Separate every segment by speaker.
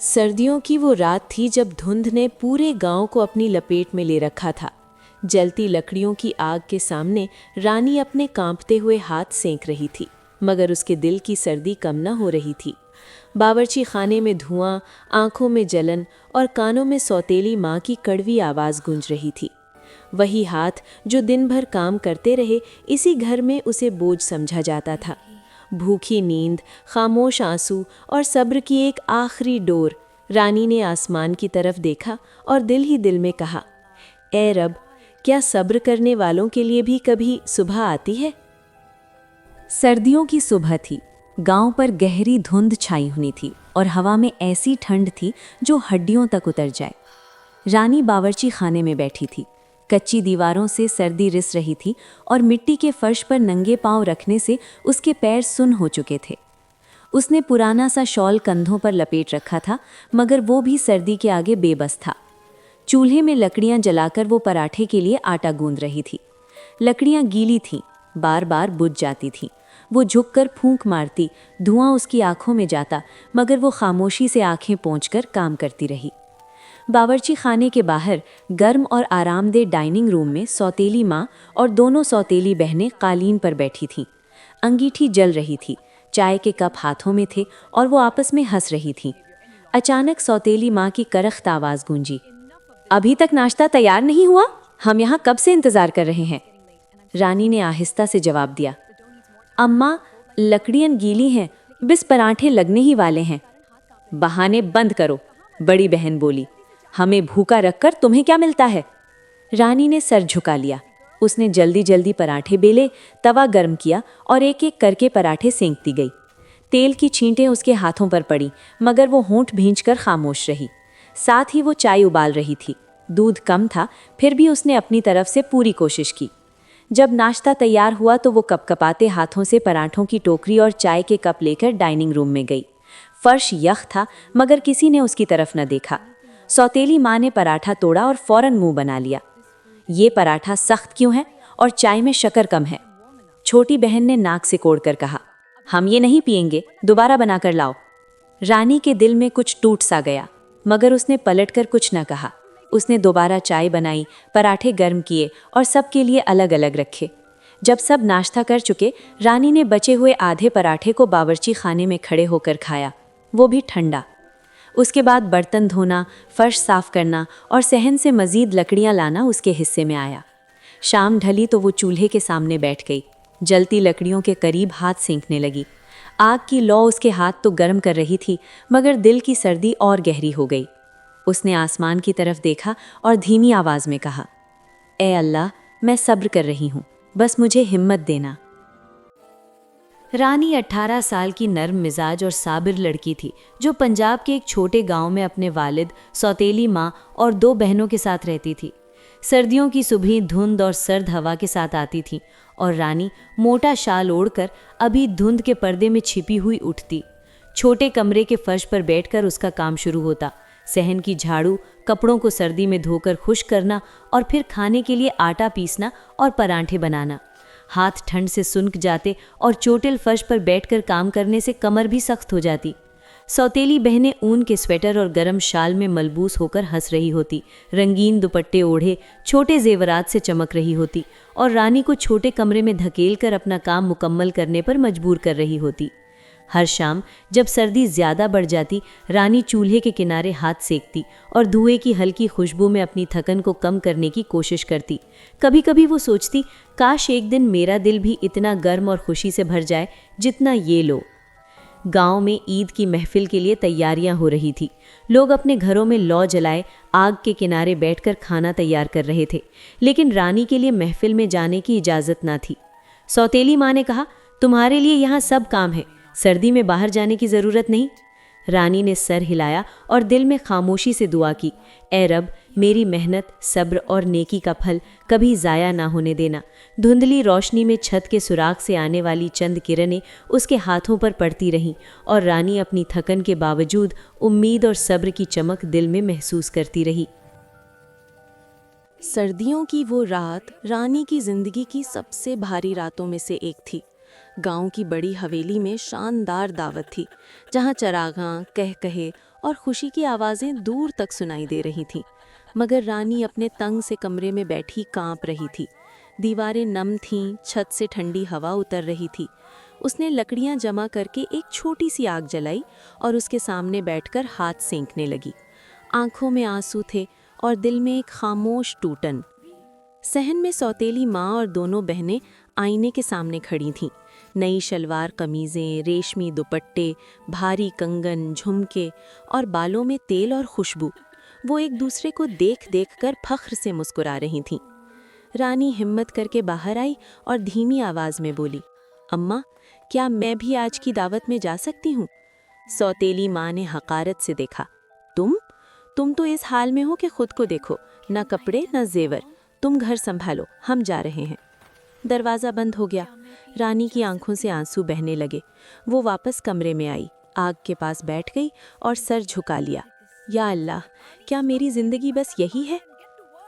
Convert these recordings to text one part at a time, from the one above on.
Speaker 1: सर्दियों की वो रात थी जब धुंध ने पूरे गांव को अपनी लपेट में ले रखा था। जलती लकड़ियों की आग के सामने रानी अपने कांपते हुए हाथ सेंक रही थी, मगर उसके दिल की सर्दी कम न हो रही थी। बावर्ची खाने में धुआं, आंखों में जलन और कानों में सौतेली माँ की कड़वी आवाज़ गूंज रही थी। वही हाथ जो दिन भर काम करते रहे, इसी घर में उसे बोझ समझा जाता था। भूखी नींद, खामोश आंसू और सब्र की एक आखिरी डोर। रानी ने आसमान की तरफ देखा और दिल ही दिल में कहा, ए रब, क्या सब्र करने वालों के लिए भी कभी सुबह आती है?
Speaker 2: सर्दियों की सुबह थी। गांव पर गहरी धुंध छाई हुई थी और हवा में ऐसी ठंड थी जो हड्डियों तक उतर जाए। रानी बावर्ची खाने में बैठी थी। कच्ची दीवारों से सर्दी रिस रही थी और मिट्टी के फर्श पर नंगे पांव रखने से उसके पैर सुन्न हो चुके थे। उसने पुराना सा शॉल कंधों पर लपेट रखा था, मगर वो भी सर्दी के आगे बेबस था। चूल्हे में लकड़ियां जलाकर वो पराठे के लिए आटा गूंद रही थी। लकड़ियां गीली थीं, बार बार बुझ जाती थीं। वो झुककर फूंक मारती, धुआं उसकी आंखों में जाता, मगर वो खामोशी से आंखें पोंछकर काम करती रही। बावर्ची खाने के बाहर गर्म और आरामदेह डाइनिंग रूम में सौतेली माँ और दोनों सौतेली बहनें कालीन पर बैठी थीं। अंगीठी जल रही थी, चाय के कप हाथों में थे और वो आपस में हंस रही थीं। अचानक सौतेली माँ की करख्त आवाज़ गूंजी, अभी तक नाश्ता तैयार नहीं हुआ? हम यहाँ कब से इंतज़ार कर रहे हैं। रानी ने आहिस्ता से जवाब दिया, अम्मा, लकड़ियाँ गीली हैं, बस पराठे लगने ही वाले हैं। बहाने बंद करो, बड़ी बहन बोली। हमें भूखा रखकर तुम्हें क्या मिलता है? रानी ने सर झुका लिया। उसने जल्दी जल्दी पराठे बेले, तवा गर्म किया और एक एक करके पराठे सेंकती गई। तेल की छींटें उसके हाथों पर पड़ी, मगर वो होंठ भींचकर खामोश रही। साथ ही वो चाय उबाल रही थी। दूध कम था, फिर भी उसने अपनी तरफ से पूरी कोशिश की। जब नाश्ता तैयार हुआ तो वो कपकपाते हाथों से पराठों की टोकरी और चाय के कप लेकर डाइनिंग रूम में गई। फर्श यख था, मगर किसी ने उसकी तरफ न देखा। सौतेली माँ ने पराठा तोड़ा और फौरन मुंह बना लिया। ये पराठा सख्त क्यों है और चाय में शक्कर कम है? छोटी बहन ने नाक सिकोड़कर कहा, हम ये नहीं पिएंगे, दोबारा बनाकर लाओ। रानी के दिल में कुछ टूट सा गया, मगर उसने पलटकर कुछ न कहा। उसने दोबारा चाय बनाई, पराठे गर्म किए और सबके लिए अलग अलग रखे। जब सब नाश्ता कर चुके, रानी ने बचे हुए आधे पराठे को बावर्ची खाने में खड़े होकर खाया, वो भी ठंडा। उसके बाद बर्तन धोना, फर्श साफ करना और सहन से मज़ीद लकड़ियां लाना उसके हिस्से में आया। शाम ढली तो वो चूल्हे के सामने बैठ गई। जलती लकड़ियों के करीब हाथ सेंकने लगी। आग की लौ उसके हाथ तो गर्म कर रही थी, मगर दिल की सर्दी और गहरी हो गई। उसने आसमान की तरफ देखा और धीमी आवाज़ में कहा, ए अल्लाह, मैं सब्र कर रही हूँ, बस मुझे हिम्मत देना। रानी 18 साल की नर्म मिजाज और साबिर लड़की थी, जो पंजाब के एक छोटे गांव में अपने वालिद, सौतेली माँ और 2 बहनों के साथ रहती थी। सर्दियों की सुबह धुंध और सर्द हवा के साथ आती थी और रानी मोटा शाल ओढ़कर अभी धुंध के पर्दे में छिपी हुई उठती। छोटे कमरे के फर्श पर बैठकर उसका काम शुरू होता। सहन की झाड़ू, कपड़ों को सर्दी में धोकर खुश्क करना और फिर खाने के लिए आटा पीसना और पराठे बनाना। हाथ ठंड से सुनक जाते और चोटिल फर्श पर बैठकर काम करने से कमर भी सख्त हो जाती। सौतेली बहनें ऊन के स्वेटर और गरम शाल में मलबूस होकर हंस रही होती, रंगीन दुपट्टे ओढ़े छोटे जेवरात से चमक रही होती और रानी को छोटे कमरे में धकेल कर अपना काम मुकम्मल करने पर मजबूर कर रही होती। हर शाम जब सर्दी ज़्यादा बढ़ जाती, रानी चूल्हे के किनारे हाथ सेकती और धुएं की हल्की खुशबू में अपनी थकन को कम करने की कोशिश करती। कभी कभी वो सोचती, काश एक दिन मेरा दिल भी इतना गर्म और खुशी से भर जाए जितना ये लोग। गांव में ईद की महफिल के लिए तैयारियां हो रही थी। लोग अपने घरों में लौ जलाए आग के किनारे बैठकर खाना तैयार कर रहे थे, लेकिन रानी के लिए महफिल में जाने की इजाज़त ना थी। सौतेली माँ ने कहा, तुम्हारे लिए यहाँ सब काम है, सर्दी में बाहर जाने की ज़रूरत नहीं। रानी ने सर हिलाया और दिल में खामोशी से दुआ की, ए रब, मेरी मेहनत, सब्र और नेकी का फल कभी ज़ाया ना होने देना। धुंधली रोशनी में छत के सुराख से आने वाली चंद किरणें उसके हाथों पर पड़ती रहीं और रानी अपनी थकन के बावजूद उम्मीद और सब्र की चमक दिल में महसूस करती रही।
Speaker 1: सर्दियों की वो रात रानी की जिंदगी की सबसे भारी रातों में से एक थी। गांव की बड़ी हवेली में शानदार दावत थी, जहां चरागां, कहकहे और खुशी की आवाज़ें दूर तक सुनाई दे रही थीं। मगर रानी अपने तंग से कमरे में बैठी कांप रही थी। दीवारें नम थीं, छत से ठंडी हवा उतर रही थी। उसने लकड़ियां जमा करके एक छोटी सी आग जलाई और उसके सामने बैठकर हाथ सेंकने लगी। आंखों में आंसू थे और दिल में एक खामोश टूटन। सहन में सौतेली माँ और दोनों बहनें आईने के सामने खड़ी थीं। नई शलवार कमीज़ें, रेशमी दुपट्टे, भारी कंगन, झुमके और बालों में तेल और खुशबू। वो एक दूसरे को देख देख कर फख्र से मुस्कुरा रही थीं। रानी हिम्मत करके बाहर आई और धीमी आवाज़ में बोली, अम्मा, क्या मैं भी आज की दावत में जा सकती हूँ? सौतेली माँ ने हकारत से देखा। तुम तो इस हाल में हो कि खुद को देखो, न कपड़े न जेवर। तुम घर संभालो, हम जा रहे हैं। दरवाज़ा बंद हो गया। रानी की आंखों से आंसू बहने लगे। वो वापस कमरे में आई, आग के पास बैठ गई और सर झुका लिया। या अल्लाह, क्या मेरी जिंदगी बस यही है?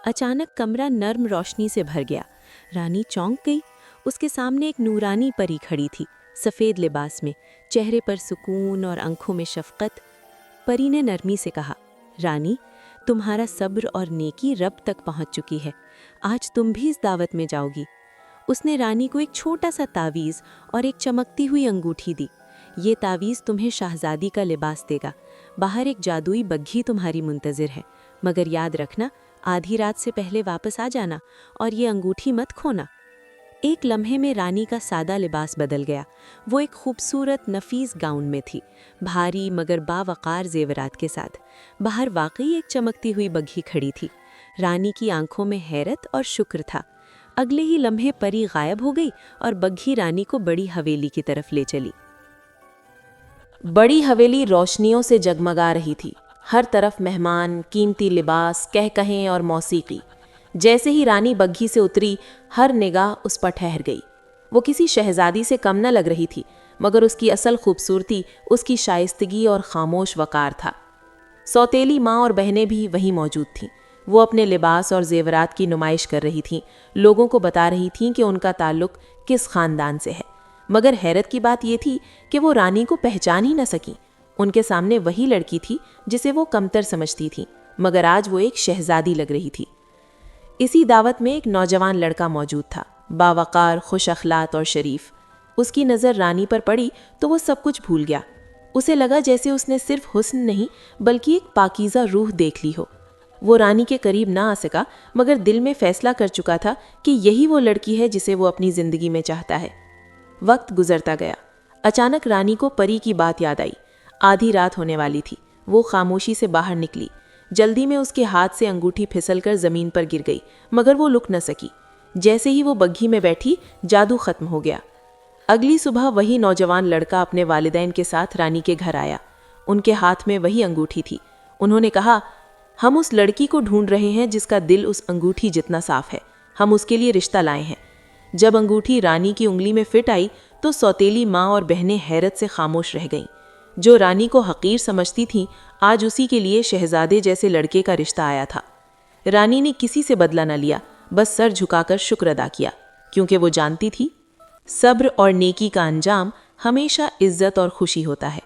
Speaker 1: अचानक कमरा नर्म रोशनी से भर गया। रानी चौंक गई। उसके सामने एक नूरानी परी खड़ी थी, सफ़ेद लिबास में, चेहरे पर सुकून और आंखों में शफ़क़त। परी ने नरमी से कहा, रानी, तुम्हारा सब्र और नेकी रब तक पहुंच चुकी है। आज तुम भी इस दावत में जाओगी। उसने रानी को एक छोटा सा तावीज़ और एक चमकती हुई अंगूठी दी। ये तावीज़ तुम्हें शाहज़ादी का लिबास देगा। बाहर एक जादुई बग्घी तुम्हारी मुंतज़िर है, मगर याद रखना, आधी रात से पहले वापस आ जाना और ये अंगूठी मत खोना। एक लम्हे में रानी का सादा लिबास बदल गया। वो एक खूबसूरत नफीस गाउन में थी, भारी मगर बावकार जेवरात के साथ। बाहर वाकई एक चमकती हुई बग्घी खड़ी थी। रानी की आंखों में हैरत और शुक्र था। अगले ही लम्हे परी गायब हो गई और बग्घी रानी को बड़ी हवेली की तरफ ले चली।
Speaker 3: बड़ी हवेली रोशनियों से जगमगा रही थी। हर तरफ मेहमान, कीमती लिबास, कहकहें और मौसीकी। जैसे ही रानी बग्घी से उतरी, हर निगाह उस पर ठहर गई। वो किसी शहजादी से कम न लग रही थी, मगर उसकी असल खूबसूरती उसकी शाइस्तगी और खामोश वकार था। सौतेली माँ और बहनें भी वहीं मौजूद थीं। वो अपने लिबास और जेवरात की नुमाइश कर रही थीं, लोगों को बता रही थीं कि उनका ताल्लुक किस खानदान से है। मगर हैरत की बात ये थी कि वो रानी को पहचान ही न सकी। उनके सामने वही लड़की थी जिसे वो कमतर समझती थी, मगर आज वो एक शहजादी लग रही थी। इसी दावत में एक नौजवान लड़का मौजूद था, बावकार, खुश अखलाक और शरीफ। उसकी नज़र रानी पर पड़ी तो वो सब कुछ भूल गया। उसे लगा जैसे उसने सिर्फ हुस्न नहीं बल्कि एक पाकीज़ा रूह देख ली हो। वो रानी के करीब ना आ सका, मगर दिल में फैसला कर चुका था कि यही वो लड़की है जिसे वो अपनी ज़िंदगी में चाहता है। वक्त गुजरता गया। अचानक रानी को परी की बात याद आई। आधी रात होने वाली थी। वो खामोशी से बाहर निकली। जल्दी में उसके हाथ से अंगूठी फिसलकर ज़मीन पर गिर गई, मगर वो लुक न सकी। जैसे ही वो बग्घी में बैठी, जादू खत्म हो गया। अगली सुबह वही नौजवान लड़का अपने वालिदैन के साथ रानी के घर आया। उनके हाथ में वही अंगूठी थी। उन्होंने कहा, हम उस लड़की को ढूंढ रहे हैं जिसका दिल उस अंगूठी जितना साफ है। हम उसके लिए रिश्ता लाए हैं। जब अंगूठी रानी की उंगली में फिट आई तो सौतेली माँ और बहनें हैरत से खामोश रह गईं। जो रानी को हकीर समझती थीं, आज उसी के लिए शहजादे जैसे लड़के का रिश्ता आया था। रानी ने किसी से बदला न लिया, बस सर झुकाकर शुक्र अदा किया, क्योंकि वो जानती थी, सब्र और नेकी का अंजाम हमेशा इज्जत और खुशी होता है।